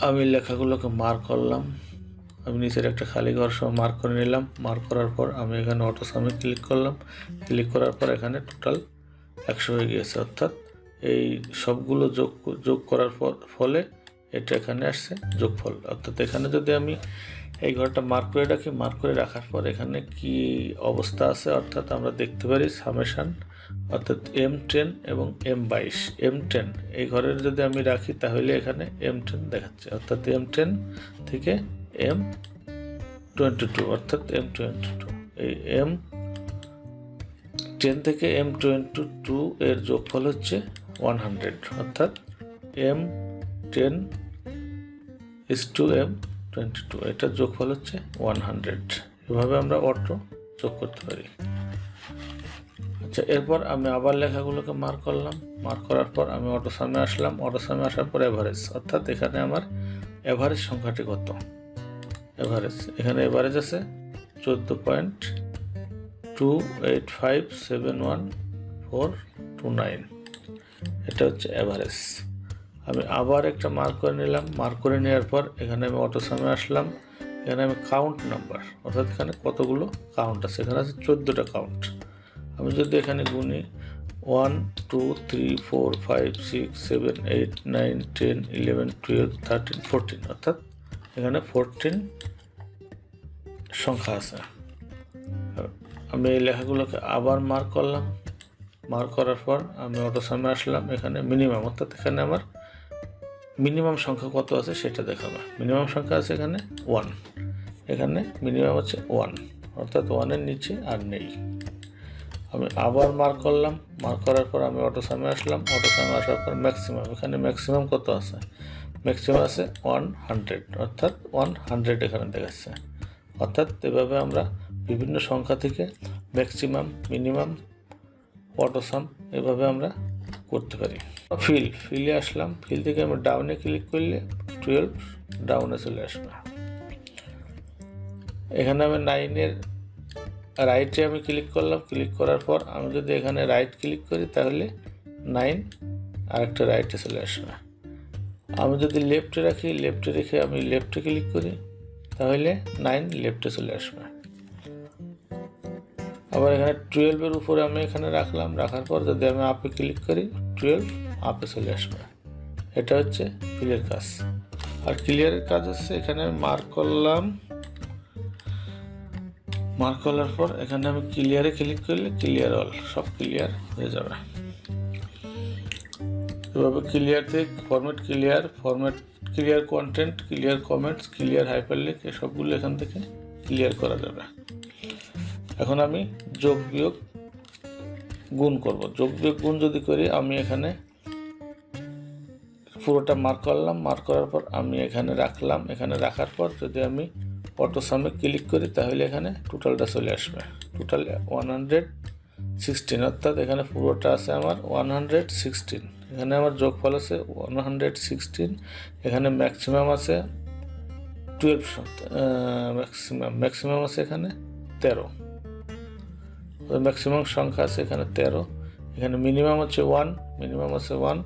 আমি লেখাগুলোকে মার্ক করলাম। আমি নিচের একটা খালি ঘর সহ মার্ক করে নিলাম। মার্ক করার পর আমি এখানে অটো সামে ক্লিক করলাম। ক্লিক করার পর এখানে টোটাল 100 হয়ে গিয়েছে, অর্থাৎ এই সবগুলো যোগ করার ফলে এটা এখানে আসছে যোগফল। অর্থাৎ এখানে যদি আমি এই ঘরটা মার্ক করে রাখি, মার্ক করে রাখার পর এখানে কি অবস্থা আছে, অর্থাৎ আমরা দেখতে পারি সামেশান, অর্থাৎ M10 এবং M22। M10 এই ঘরের যদি আমি রাখি তাহলে এখানে M10 দেখাচ্ছে, অর্থাৎ M10 থেকে M22, অর্থাৎ M22। এই M10 থেকে M22 এর যোগফল হচ্ছে 100, অর্থাৎ M10 is to M22, এটার যোগফল হচ্ছে 100। এভাবে আমরা অটো যোগ করতে পারি। আচ্ছা, এরপর আমি আবার লেখাগুলোকে মার্ক করলাম। মার্ক করার পর আমি অটো সামনে আসলাম। অটো সামনে আসার পর এভারেজ, অর্থাৎ এখানে আমার এভারেজ সংখ্যাটি কত। এভারেজ, এখানে এভারেজ আছে 14.28571429, এটা হচ্ছে এভারেজ। আমি আবার একটা মার্ক করে নিলাম। মার্ক করে নেওয়ার পর এখানে আমি অটো সামনে আসলাম। এখানে আমি কাউন্ট নাম্বার, অর্থাৎ এখানে কতগুলো কাউন্ট আছে, এখানে আছে 14টা কাউন্ট। আমি যদি এখানে গুনি 1 2 3 4 5 6 7 8 9 10 11 12 13 14, অর্থাৎ এখানে 14 সংখ্যা আছে। আমি এই লেখাগুলোকে আবার মার্ক করলাম। মার্ক করার পর আমি অটো সামনে আসলাম। এখানে মিনিমাম, অর্থাৎ এখানে আমার মিনিমাম সংখ্যা কত আছে সেটা দেখাবে। মিনিমাম সংখ্যা আছে এখানে 1, এখানে মিনিমাম হচ্ছে 1, অর্থাৎ 1-এর নিচে আর নেই। আমি আবার মার্ক করলাম। মার্ক করার পর আমি অটো সামনে আসলাম। অটো সামনে আসার পর ম্যাক্সিমাম, এখানে ম্যাক্সিমাম কত আছে, ম্যাক্সিমাম আছে 100, অর্থাৎ 100 এখানে দেখাচ্ছে। অর্থাৎ এভাবে আমরা বিভিন্ন সংখ্যা থেকে ম্যাক্সিমাম, মিনিমাম, অটোসাম এভাবে আমরা করতে পারি। ফিলে আসলাম। ফিল থেকে আমি ডাউনে ক্লিক করলে 12 ডাউনে চলে আসবে। এখানে আমি 9-এর রাইটে আমি ক্লিক করলাম। ক্লিক করার পর আমি যদি এখানে রাইট ক্লিক করি তাহলে 9 আরেকটা রাইটে চলে আসবে। আমি যদি লেফটে রাখি, লেফটে রেখে আমি লেফটে ক্লিক করি তাহলে 9 লেফটে চলে আসবে। আবার এখানে 12-এর উপরে আমি এখানে রাখলাম। রাখার পর যদি আমি আপে ক্লিক করি 12 আপে চলে আসবে। এটা হচ্ছে ফিলের কাজ। আর ক্লিয়ারের কাজ হচ্ছে এখানে আমি মার্ক করলাম। মার্ক করার পর এখানে আমি ক্লিয়ারে ক্লিক করলে ক্লিয়ার অল, সব ক্লিয়ার হয়ে যাবে। এভাবে ক্লিয়ার থেকে format clear content, clear comments, clear hyperlink, সবগুলো এখান থেকে ক্লিয়ার করা যাবে। এখন আমি যোগ বিয়োগ গুণ করব। যোগ বিয়োগ গুণ যদি করি, আমি এখানে পুরোটা মার্ক করলাম। মার্ক করার পর আমি এখানে রাখলাম। এখানে রাখার পর যদি আমি অটো সামে ক্লিক করি তাহলে এখানে টোটালটা চলে আসবে। টোটাল 116, অর্থাৎ এখানে পুরোটা আছে আমার 116। এখানে আমার যোগফল আছে 116। এখানে ম্যাক্সিমাম আছে 12, ম্যাক্সিমাম আছে এখানে 13, ম্যাক্সিমাম সংখ্যা আছে এখানে 13। এখানে মিনিমাম হচ্ছে 1, মিনিমাম আছে 1,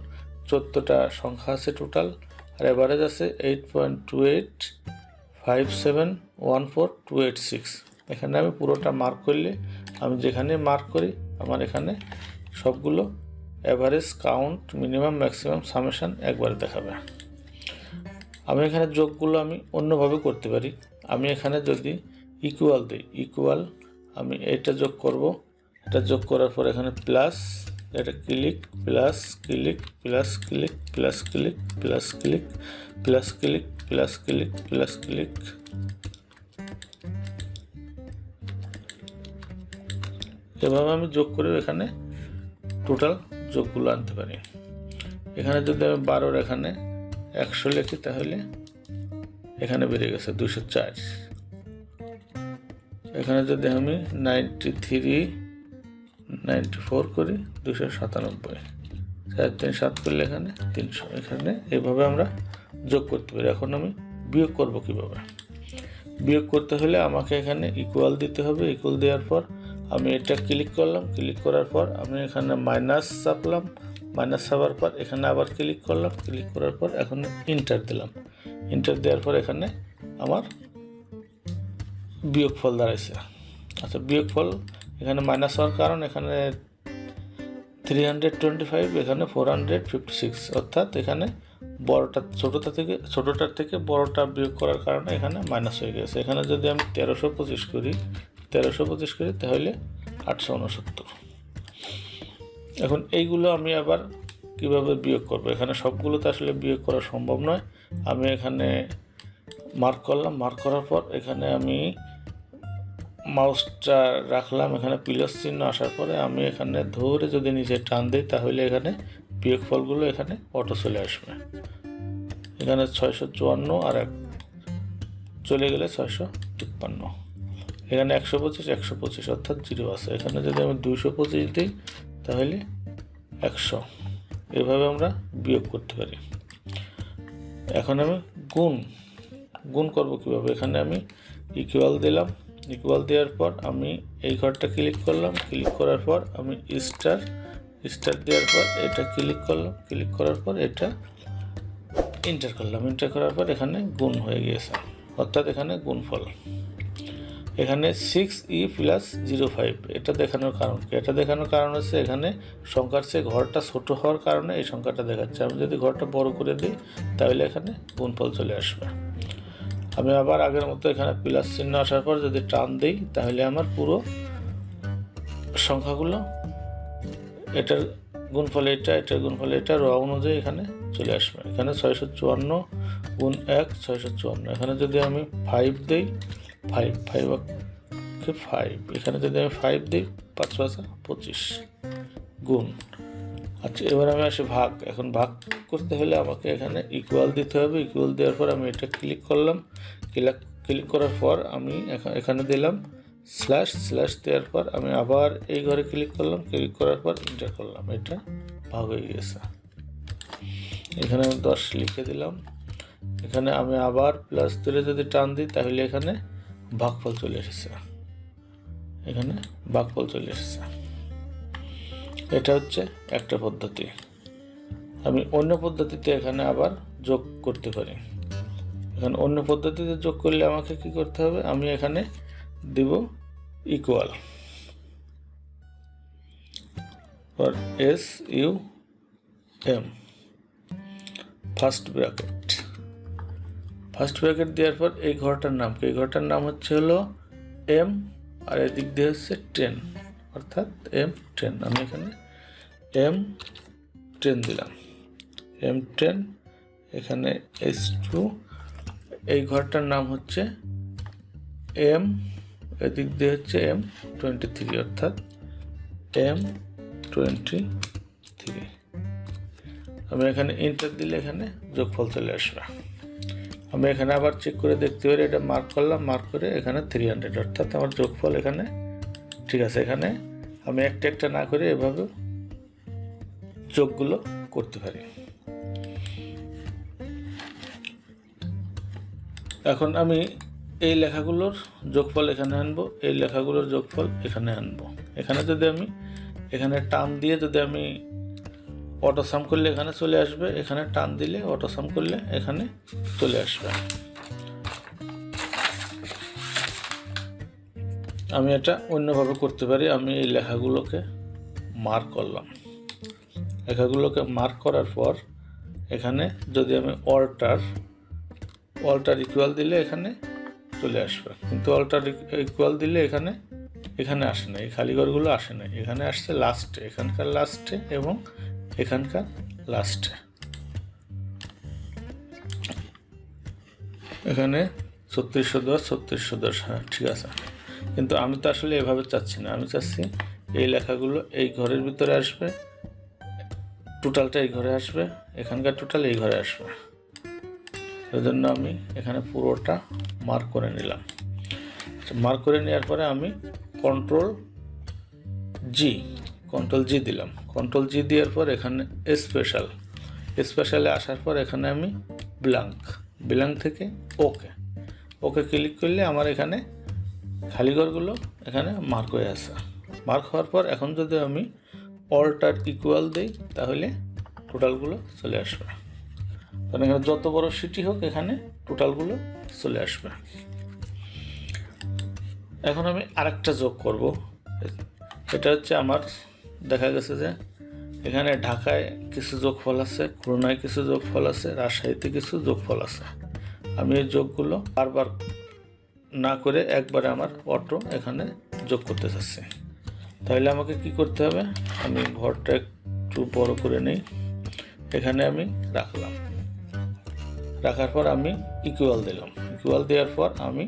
14টা সংখ্যা আছে টোটাল। আর এভারেজ আছে 8.285714,286। এখানে আমি পুরোটা মার্ক করলে, আমি যেখানে মার্ক করি আমার এখানে সবগুলো average, count, minimum, maximum, summation একবারে দেখাবে। আমি এখানে যোগগুলো আমি অন্যভাবে করতে পারি। আমি এখানে যদি ইকুয়াল দিই, ইকুয়াল আমি এটা যোগ করব। এটা যোগ করার পর এখানে প্লাস, এটা click, plus click, plus click, plus click, plus click, plus click, plus click, plus click, এভাবে আমি যোগ করে এখানে টোটাল যোগগুলো আনতে পারি। এখানে যদি আমি 12-র এখানে 100 লিখি তাহলে এখানে বেড়ে গেছে 204। এখানে যদি আমি 94 করি 297, 4 3 7 করলে এখানে 300। এখানে এইভাবে আমরা যোগ করতে পারি। এখন আমি বিয়োগ করব কিভাবে। বিয়োগ করতে হলে আমাকে এখানে ইকুয়াল দিতে হবে। ইকুয়াল দেওয়ার পর আমি এটা ক্লিক করলাম। ক্লিক করার পর আমি এখানে মাইনাস চাপলাম। মাইনাস চাপার পর এখানে আবার ক্লিক করলাম। ক্লিক করার পর এখন ইন্টার দিলাম। এন্টার দেওয়ার পর এখানে আমার বিয়োগফল দাঁড়াইছে। আচ্ছা, বিয়োগফল এখানে মাইনাস হওয়ার কারণ এখানে 325, এখানে 456, অর্থাৎ এখানে বড়টা ছোটোটার থেকে বড়টা বিয়োগ করার কারণে এখানে মাইনাস হয়ে গেছে। এখানে যদি আমি 1325 করি তাহলে 869। এখন এইগুলো আমি আবার কিভাবে বিয়োগ করব? এখানে সবগুলো তো আসলে বিয়োগ করা সম্ভব নয়। আমি এখানে মার্ক করলাম, মার্ক করার পর এখানে আমি মাউসটা রাখলাম, এখানে প্লাস চিহ্ন আসার পরে আমি এখানে ধরে যদি নিচে টান দিই তাহলে এখানে বিয়োগফলগুলো এখানে অটো চলে আসবে। এখানে 654 আর 1 চলে গেলে 653। এখানে 125 অর্থাৎ 0 আছে। এখানে যদি আমি 225 দিই তাহলে 100। এভাবে আমরা বিয়োগ করতে পারি। এখন আমি গুণ করব কীভাবে? এখানে আমি ইকুয়াল দিলাম, ইকুয়াল দেওয়ার পর আমি এই ঘরটা ক্লিক করলাম, ক্লিক করার পর আমি স্টার দেওয়ার পর এটা ক্লিক করলাম, ক্লিক করার পর এটা এন্টার করলাম, এন্টার করার পর এখানে গুণ হয়ে গিয়েছে, অর্থাৎ এখানে গুণফল। এখানে 6e + 05 এটা দেখানোর কারণ কি? এটা দেখানোর কারণ হচ্ছে এখানে সংখ্যার চেয়ে ঘরটা ছোট হওয়ার কারণে এই সংখ্যাটা দেখাচ্ছে। আমি যদি ঘরটা বড় করে দিই তাহলে এখানে গুণফল চলে আসবে। আমি আবার আগের মতো এখানে প্লাস চিহ্ন আসার পর যদি টান দিই তাহলে আমার পুরো সংখ্যাগুলো এটার গুণফল এটার গুণফল এটা র অনুযায়ী এখানে চলে আসবে। এখানে 654 গুণ 1 654। এখানে যদি আমি 5 দিই 5 এখানে যদি আমি 5 দিই 5 5 25 গুণ। আচ্ছা, এবার আমি আসি ভাগ। এখন ভাগ করতে হলে আমাকে এখানে ইকুয়াল দিতে হবে। ইকুয়াল দেওয়ার পর আমি এটা ক্লিক করলাম, ক্লিক করার পর আমি এখানে দিলাম স্ল্যাশ দেওয়ার পর আমি আবার এই ঘরে ক্লিক করলাম, ক্লিক করার পর এন্টার করলাম, এটা ভাগ হয়ে গেছে। এখানে আমি 10 লিখে দিলাম। এখানে আমি আবার প্লাস ধরে যদি টান দিই তাহলে এখানে ভাগফল চলে এসেছে, এখানে ভাগফল চলে এসেছে। এটা হচ্ছে একটা পদ্ধতি। আমি অন্য পদ্ধতিতে এখানে আবার যোগ করতে পারি। এখানে অন্য পদ্ধতিতে যোগ করলে আমাকে কি করতে হবে? আমি এখানে দিব equal for SUM first bracket দেওয়ার পর এই ঘরটার নাম কি? এই ঘরটার নাম হচ্ছে হলো M আর এদিক দিয়ে হচ্ছে 10, অর্থাৎ M10। আমি এখানে M10 দিলাম, M10। এখানে S2 এই ঘরটার নাম হচ্ছে M, এদিক দিয়ে হচ্ছে M23, অর্থাৎ M23। আমি এখানে এন্টার দিলে এখানে যোগফল চলে আসবে। আমি এখানে আবার চেক করে দেখতে পারি, এটা মার্ক করলাম, মার্ক করে এখানে 300, অর্থাৎ আমার যোগফল এখানে ঠিক আছে। এখানে আমি একটা না করে এভাবে যোগগুলো করতে পারি। এখন আমি এই লেখাগুলোর যোগফল এখানে আনবো, এই লেখাগুলোর যোগফল এখানে আনবো। এখানে যদি আমি এখানে টান দিয়ে যদি আমি অটো সাম করলে এখানে চলে আসবে, এখানে টান দিলে অটো সাম করলে এখানে চলে আসবে। আমি এটা অন্যভাবে করতে পারি। আমি এই লেখাগুলোকে মার্ক করলাম, লেখাগুলোকে মার্ক করার পর এখানে যদি আমি অল্টার ইকুয়াল দিলে এখানে চলে আসবে, কিন্তু অল্টার ইকুয়াল দিলে এখানে আসে না, এই খালি ঘরগুলো আসে না, এখানে আসছে লাস্টে, এখানকার লাস্টে এবং এখানকার লাস্টে। এখানে 3610 হ্যাঁ ঠিক আছে, কিন্তু আমি তো আসলে এভাবে চাচ্ছি না। আমি চাচ্ছি এই লেখাগুলো এই ঘরের ভিতরে আসবে, টোটালটা এই ঘরে আসবে, এখানকার টোটাল এই ঘরে আসবে। এই জন্য আমি এখানে পুরোটা মার্ক করে নিলাম। মার্ক করে নেওয়ার পরে আমি কন্ট্রোল জি দিলাম। কন্ট্রোল জি দেওয়ার পর এখানে স্পেশালে আসার পর এখানে আমি ব্ল্যাঙ্ক থেকে ওকে ক্লিক করলে আমার এখানে খালি ঘরগুলো এখানে মার্ক হয়ে আসে। মার্ক হওয়ার পর এখন যদি আমি অল্টার ইকুয়াল দিই তাহলে টোটালগুলো চলে আসবে। কারণ এখানে যত বড় সিটি হোক এখানে টোটালগুলো চলে আসবে। এখন আমি আরেকটা যোগ করব। এটা হচ্ছে আমার দেখা গেছে যে এখানে ঢাকায় কিছু যোগফল আছে, খুলনায় কিছু যোগফল আছে, রাজশাহীতে কিছু যোগফল আছে। আমি এই যোগগুলো বারবার না করে একবারে আমার অটো এখানে যোগ করতে চাচ্ছি। তাহলে আমাকে কি করতে হবে, আমি ঘরটা একটু বড় করে নিই, এখানে আমি রাখলাম। রাখার পর আমি ইকুয়াল দিলাম। ইকুয়াল দেওয়ার পর আমি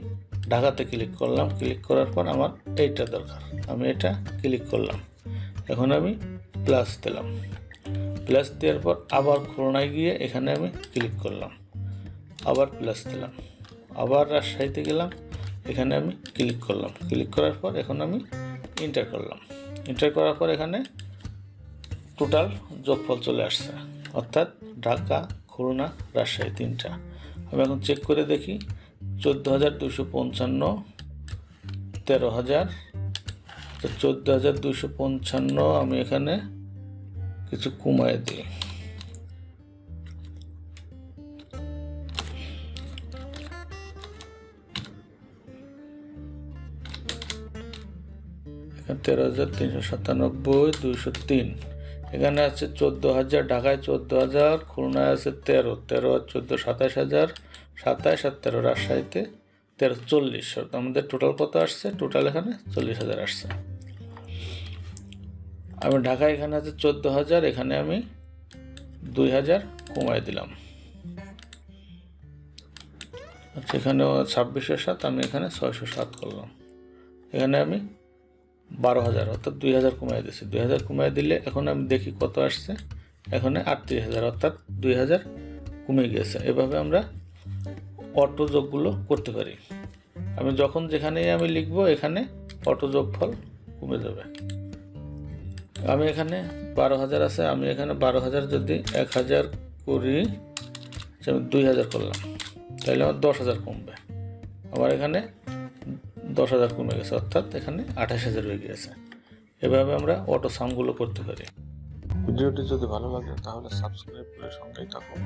ঢাকাতে ক্লিক করলাম। ক্লিক করার পর আমার এইটা দরকার, আমি এটা ক্লিক করলাম। এখন আমি প্লাস দিলাম। প্লাস দেওয়ার পর আবার খুলনায় গিয়ে এখানে আমি ক্লিক করলাম, আবার প্লাস দিলাম। আবার রাজশাহীতে গেলাম, এখানে আমি ক্লিক করলাম। ক্লিক করার পর এখন আমি এন্টার করলাম। এন্টার করার পর এখানে টোটাল যোগফল চলে আসছে, অর্থাৎ ঢাকা, খুলনা, রাজশাহী তিনটা। আমি এখন চেক করে দেখি 14,255, 13,000। তো 14,255 আমি এখানে কিছু কমায় দিই। এখানে 13,397, 203। এখানে আছে 14,000, ঢাকায় 14,000, খুলনায় আছে 13, 14, 27,000, 27 আর 13, রাজশাহীতে 13, 40। আমাদের টোটাল কত আসছে? টোটাল এখানে 40,000 আসছে। আমি ঢাকায় এখানে আছে 14,000, এখানে আমি 2,000 কমায় দিলাম। আচ্ছা, এখানে 2607, আমি এখানে 607 করলাম। এখানে আমি 12,000 অর্থাৎ 2,000 কমায় দিয়েছি। 2,000 কমায় দিলে এখন আমি দেখি কত আসছে। এখানে 38,000 অর্থাৎ 2,000 কমে গেছে। এভাবে আমরা অটো যোগগুলো করতে পারি। আমি যখন যেখানেই আমি লিখব এখানে অটো যোগফল কমে যাবে। আমি এখানে 12,000 আছে, আমি এখানে 12,000 যদি 1,000 করি, আমি 2,000 করলাম, তাহলে আমার 10,000 কমবে। আমার এখানে 10,000 কমে গেছে, অর্থাৎ এখানে 28,000 হয়ে গেছে। এভাবে আমরা অটো সামগুলো করতে পারি। ভিডিওটি যদি ভালো লাগে তাহলে সাবস্ক্রাইব করে সঙ্গেই থাকুন।